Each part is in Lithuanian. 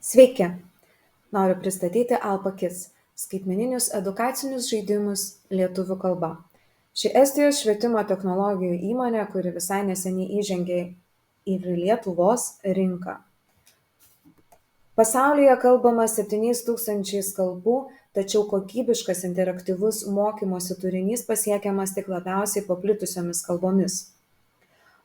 Sveiki! Noriu pristatyti Alpa Kids – skaitmeninius edukacinius žaidimus lietuvių kalba. Ši Estijos švietimo technologijų įmonė, kuri visai neseniai įžengė į Lietuvos rinką. Pasaulyje kalbama 7000 kalbų, tačiau kokybiškas interaktyvus mokymosi turinys pasiekiamas tik labiausiai paplitusiomis kalbomis.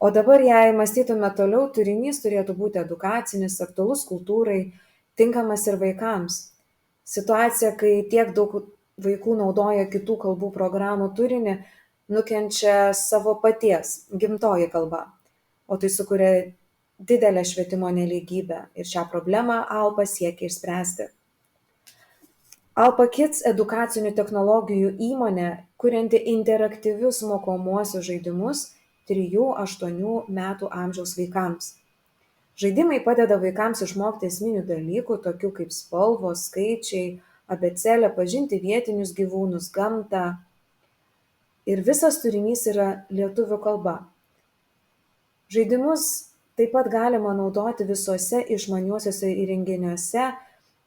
O dabar, jei mąstytume toliau, turinys turėtų būti edukacinis, aktualus kultūrai, tinkamas ir vaikams. Situacija, kai tiek daug vaikų naudoja kitų kalbų programų turinį, nukenčia savo paties gimtoji kalba, o tai sukuria didelę švietimo nelygybę ir šią problemą Alpa siekia išspręsti. Alpa Kids edukacinių technologijų įmonė, kurianti interaktyvius mokomuosius žaidimus 3–8 metų amžiaus vaikams. Žaidimai padeda vaikams išmokti esminių dalykų, tokių kaip spalvos, skaičiai, abėcėlė, pažinti vietinius gyvūnus, gamtą. Ir visas turinys yra lietuvių kalba. Žaidimus taip pat galima naudoti visuose išmaniuosiuose įrenginiuose,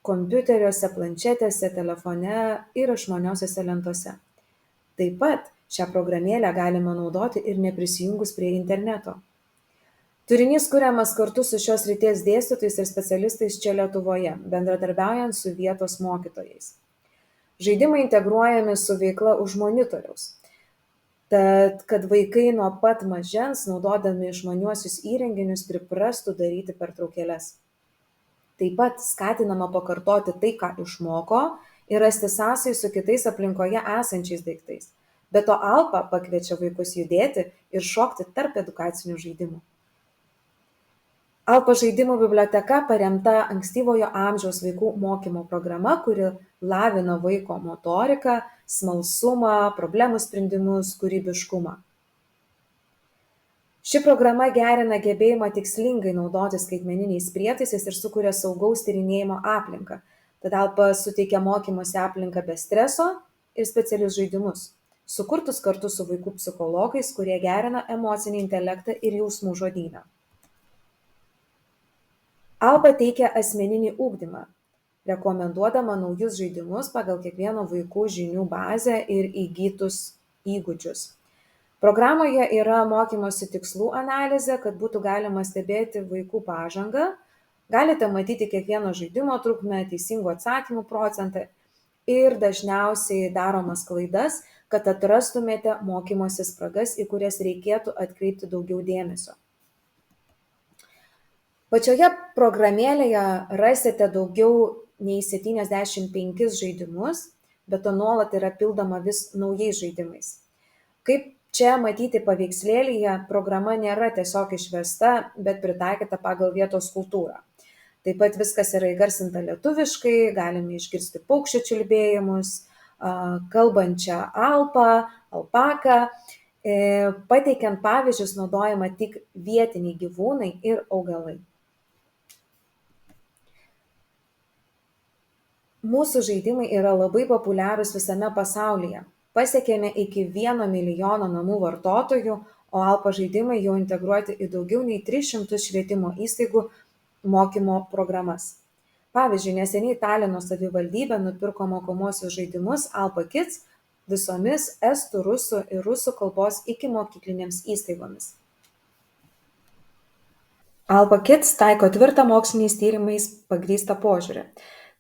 kompiuteriuose, planšetėse, telefone ir išmaniosiuose lentose. Taip pat šią programėlę galima naudoti ir neprisijungus prie interneto. Turinys kuriamas kartu su šios srities dėstytojais ir specialistais čia Lietuvoje, bendradarbiaujant su vietos mokytojais. Žaidimai integruojami su veikla už monitoriaus. Tad, kad vaikai nuo pat mažens, naudodami išmaniuosius įrenginius, priprastų daryti pertraukėles. Taip pat skatinama pakartoti tai, ką išmoko, ir rasti sąsajų su kitais aplinkoje esančiais daiktais. Be to Alpa pakviečia vaikus judėti ir šokti tarp edukacinių žaidimų. Alpa žaidimų biblioteka paremta ankstyvojo amžiaus vaikų mokymo programa, kuri lavina vaiko motoriką, smalsumą, problemų sprendimus, kūrybiškumą. Ši programa gerina gebėjimą tikslingai naudoti skaitmeniniais prietaisais ir sukuria saugaus tyrinėjimo aplinką. Tad Alpa suteikia mokymosi aplinką be streso ir specialius žaidimus, sukurtus kartu su vaikų psichologais, kurie gerina emocinį intelektą ir jausmų žodyną. Alpa teikia asmeninį ugdymą, rekomenduodama naujus žaidimus pagal kiekvieno vaikų žinių bazę ir įgytus įgūdžius. Programoje yra mokymosi tikslų analizė, kad būtų galima stebėti vaikų pažangą. Galite matyti kiekvieno žaidimo trukmę, teisingų atsakymų procentą ir dažniausiai daromas klaidas, kad atrastumėte mokymosi spragas, į kurias reikėtų atkreipti daugiau dėmesio. Pačioje programėlėje rasite daugiau nei 75 žaidimus, bet to nuolat yra pildoma vis naujais žaidimais. Kaip čia matyti paveikslėlyje, programa nėra tiesiog išversta, bet pritaikyta pagal vietos kultūrą. Taip pat viskas yra įgarsinta lietuviškai, galime išgirsti paukščių čiulbėjimus, kalbančią alpą, alpaką. Pateikiant pavyzdžius naudojama tik vietiniai gyvūnai ir augalai. Mūsų žaidimai yra labai populiarūs visame pasaulyje. Pasiekėme iki 1 milijono namų vartotojų, o Alpa žaidimai jau integruoti į daugiau nei 300 švietimo įstaigų mokymo programas. Pavyzdžiui, neseniai Talino savivaldybė nupirko mokomuosius žaidimus Alpa Kids visomis estų, rusų ir rusų kalbos ikimokyklinėms įstaigomis. Alpa Kids taiko tvirtą moksliniais tyrimais pagrįstą požiūrį.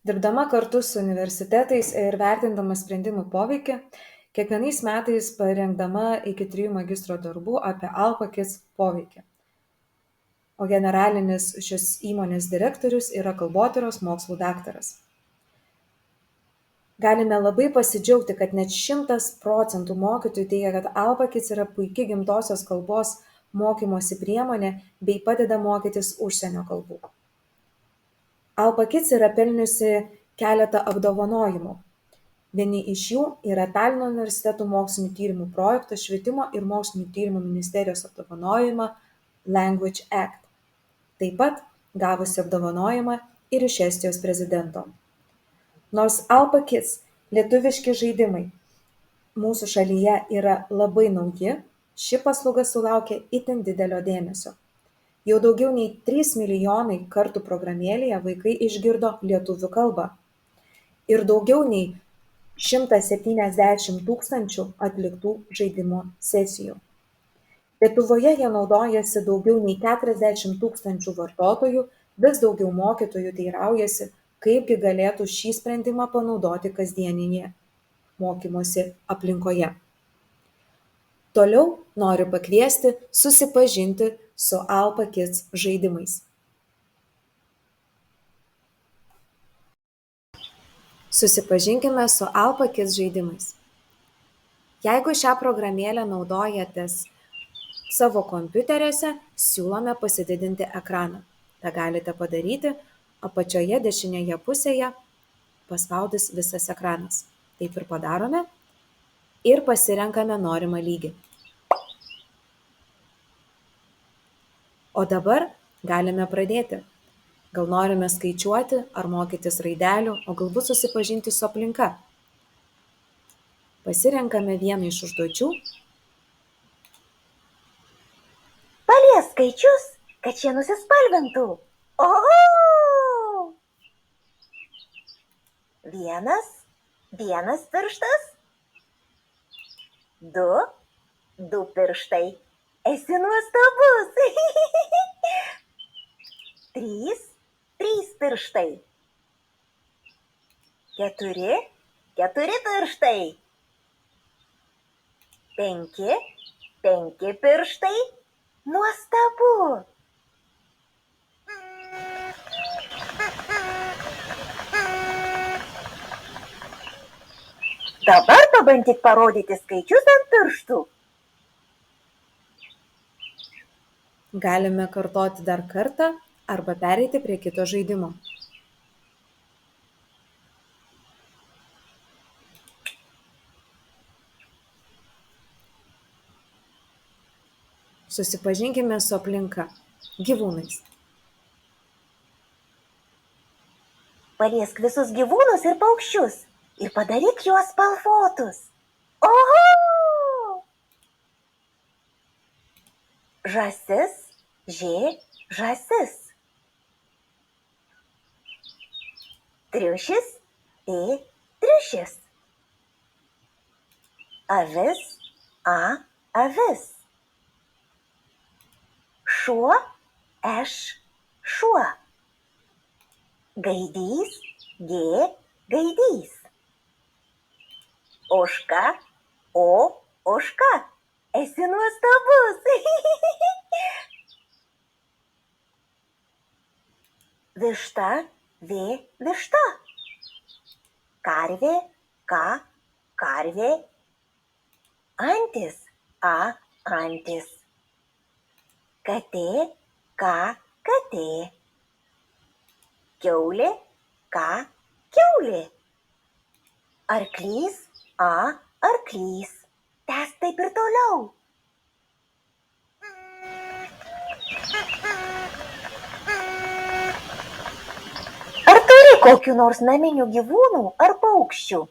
Dirbdama kartu su universitetais ir vertindama sprendimų poveikį, kiekvienais metais parengdama iki 3 magistro darbų apie Alpa Kids poveikį. O generalinis šios įmonės direktorius yra kalbotyros mokslų daktaras. Galime labai pasidžiaugti, kad net 100% mokytojų teigia, kad Alpa Kids yra puiki gimtosios kalbos mokymosi priemonė bei padeda mokytis užsienio kalbų. Alpa Kids yra pelniusi keletą apdovanojimų. Vieni iš jų yra Talino universiteto mokslinių tyrimų projekto Švietimo ir mokslinių tyrimų ministerijos apdovanojimą Language Act. Taip pat gavusi apdovanojimą ir iš Estijos prezidento. Nors Alpa Kids lietuviški žaidimai mūsų šalyje yra labai nauji, ši paslauga sulaukia itin didelio dėmesio. Jau daugiau nei 3 milijonai kartų programėlėje vaikai išgirdo lietuvių kalbą ir daugiau nei 170 tūkstančių atliktų žaidimo sesijų. Lietuvoje jie naudojasi daugiau nei 40 tūkstančių vartotojų, vis daugiau mokytojų teiraujasi, kaipgi galėtų šį sprendimą panaudoti kasdieninėje mokymosi aplinkoje. Toliau noriu pakviesti susipažinti su Alpha Kids žaidimais. Susipažinkime su Alpha Kids žaidimais. Jeigu šią programėlę naudojatės savo kompiuteriuose, siūlome pasididinti ekraną. Ta galite padaryti apačioje dešinėje pusėje paspaudus visas ekranas. Taip ir padarome ir pasirenkame norimą lygį. O dabar galime pradėti. Gal norime skaičiuoti ar mokytis raidelių, o galbūt susipažinti su aplinka. Pasirenkame vieną iš užduočių. Paliesk skaičius, kad šie nusispalvintų. Oho! Vienas pirštas. 2 pirštai. Esi nuostabus. 3 pirštai. 4 pirštai. 5 pirštai. Nuostabu. Dabar pabandyk parodyti skaičius ant pirštų. Galime kartoti dar kartą arba pereiti prie kito žaidimo. Susipažinkime su aplinka, gyvūnais. Paliesk visus gyvūnus ir paukščius ir padaryk juos spalvotus. Oho! Žąsis, žąsis. Triušis, triušis. Avis, avis. Šuo, šuo. Gaidys, gaidys. Ožka, ožka. Esi nuostabus. Višta, višta. Karvė, karvė. Antis, antis. Katė, katė. Kiaulė, kiaulė. Arklys, arklys. Tęsk taip ir toliau. Ar turi kokių nors naminių gyvūnų ar paukščių?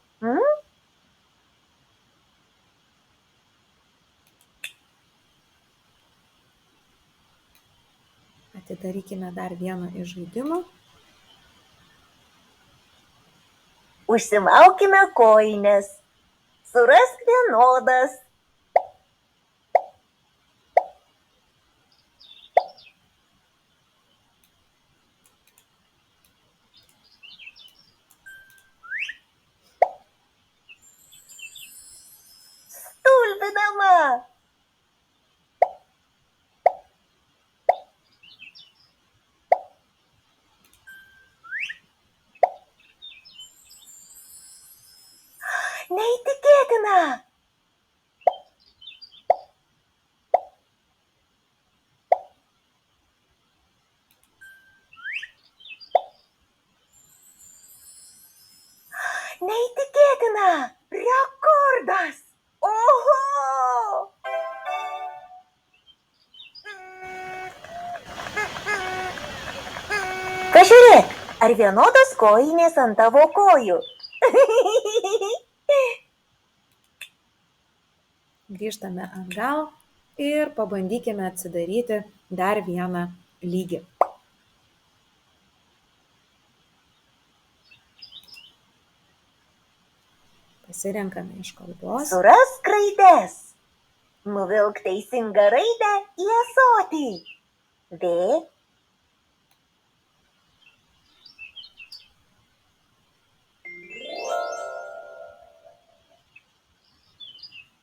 Atidarykime dar vieną iš žaidimų. Užsimaukime kojines. Surask vienodas. Stulbinama. Neįtikėtina! Neįtikėtina! Rekordas! Oho! Pažiūrėk, ar vienodos kojinės ant tavo kojų? Grįžtame atgal ir pabandykime atsidaryti dar vieną lygį. Pasirenkame iš kalbos. Surask raides. Nuvilk teisingą raidę į ąsotį. V.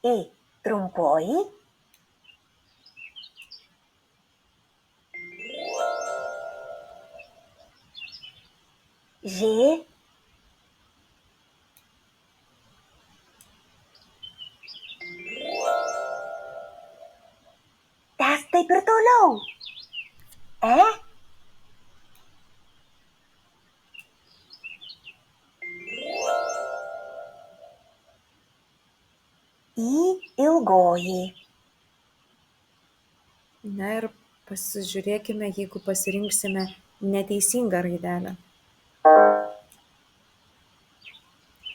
I. Trumpoji. Ž. Tęsk taip ir toliau. E. I ilgoji. Na ir pasižiūrėkime, jeigu pasirinksime neteisingą raidelę.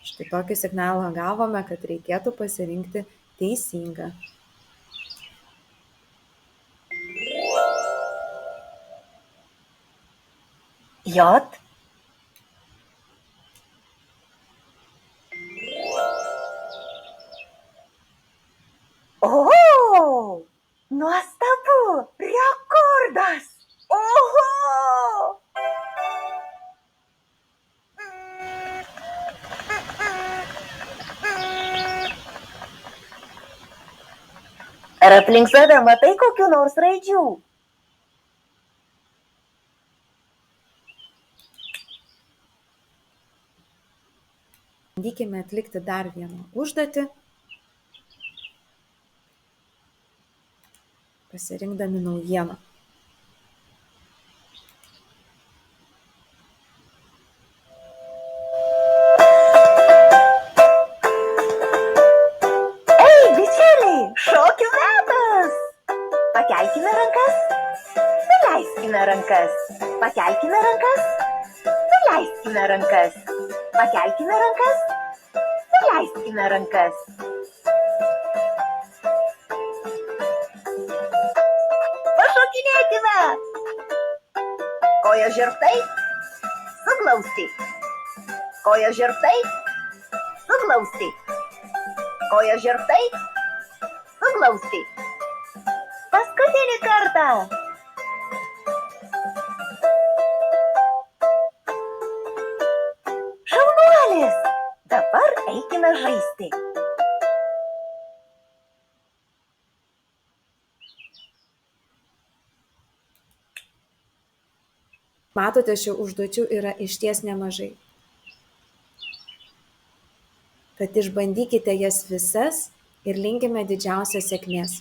Štai tokį signalą gavome, kad reikėtų pasirinkti teisingą. J. O, nuostabu, rekordas. Oho! Ar aplink save matai kokių nors raidžių? Bandykime atlikti dar vieną užduotį, pasirinkdami naujieną. Ei, bičiuliai, šokių metas! Pakelkime rankas, nuleiskime rankas, pakelkime rankas, nuleiskime rankas, pakelkime rankas, nuleiskime rankas. Pašokinėkime! Kojos žirgtai, suglausti. Kojos žirgtai, suglausti. Kojos žirgtai, suglausti. Paskutinį kartą. Šaunuolis! Dabar eikime žaisti. Matote, šių užduočių yra išties nemažai. Tad išbandykite jas visas ir linkime didžiausios sėkmės.